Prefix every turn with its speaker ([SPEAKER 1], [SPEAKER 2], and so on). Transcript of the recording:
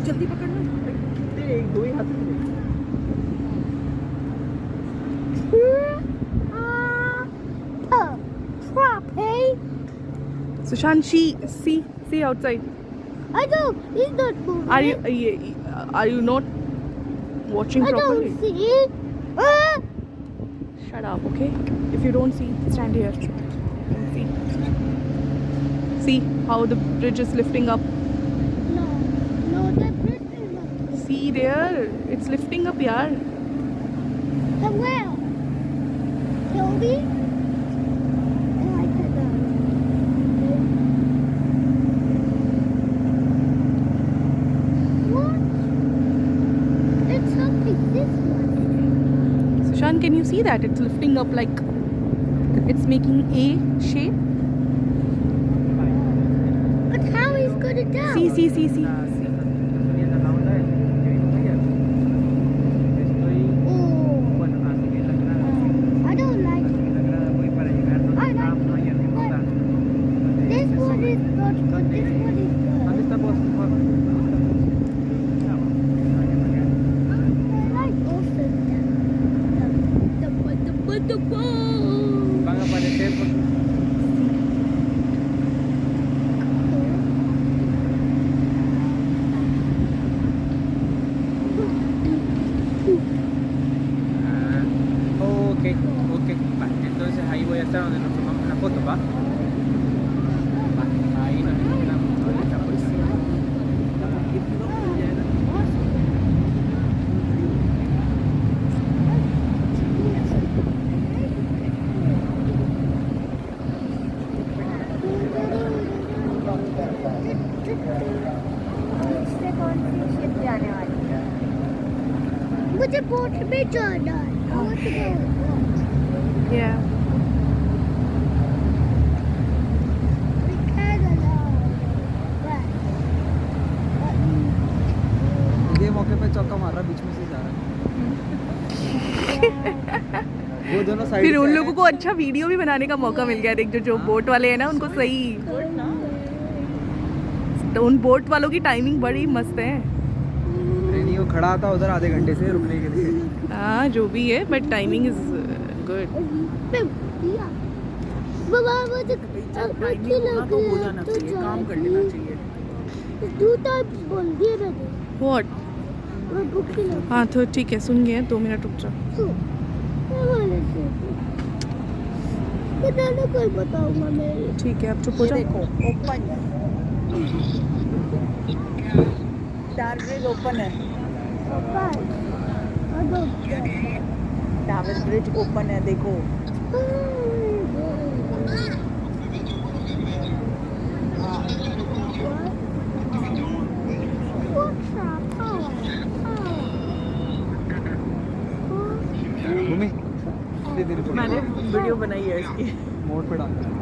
[SPEAKER 1] जल्दी पकड़ना। एक दो ही हाथ से। Sushant, see outside.
[SPEAKER 2] I don't. He's not moving.
[SPEAKER 1] Are you not watching
[SPEAKER 2] I
[SPEAKER 1] properly?
[SPEAKER 2] don't see it.
[SPEAKER 1] Shut up, okay? If you don't see, stand here. See. See how the bridge is lifting up.
[SPEAKER 2] No, the bridge is not.
[SPEAKER 1] See there, it's lifting up, yaar.
[SPEAKER 2] From where? Toby?
[SPEAKER 1] Sushan, can you see that? It's lifting up like it's making A shape.
[SPEAKER 2] But how is it going down?
[SPEAKER 1] See.
[SPEAKER 2] I don't like it. I like it. But this one is not good. This one is good. I like both of them. The ball.
[SPEAKER 3] Van a aparecer por... Ok. Va, entonces ahí voy a estar donde nos tomamos una foto, ¿va? Va, ahí nos encontramos. Ahora está por eso.
[SPEAKER 2] इससे कौन सी ship जाने वाली है? मुझे boat में जाना है।
[SPEAKER 1] Yeah.
[SPEAKER 3] ये मौके पे चौका मार रहा, बीच में से जा रहा है। वो दोनों साइड
[SPEAKER 1] फिर उन लोगों को अच्छा वीडियो भी बनाने का मौका मिल गया। देख जो बोट वाले हैं ना, उनको सही। तो उन बोट वालों की टाइमिंग बड़ी मस्त है।
[SPEAKER 3] नहीं, वो खड़ा था उधर आधे घंटे से रुकने के लिए।
[SPEAKER 1] हाँ, जो भी है, बट टाइमिंग इज गुड।
[SPEAKER 3] काम कर लेना चाहिए।
[SPEAKER 1] What? हाँ तो ठीक है, सुन गए। 2 मिनट रुक जाओ।
[SPEAKER 2] बताऊंगा मैं।
[SPEAKER 1] ठीक है, अब चुप हो जाओ।
[SPEAKER 4] देखो ओपन है, टावर ओपन है, टावर ब्रिज ओपन है, देखो।
[SPEAKER 3] भूमि
[SPEAKER 1] मैंने वीडियो बनाई है इसकी।
[SPEAKER 3] मोड़ पे डालना है।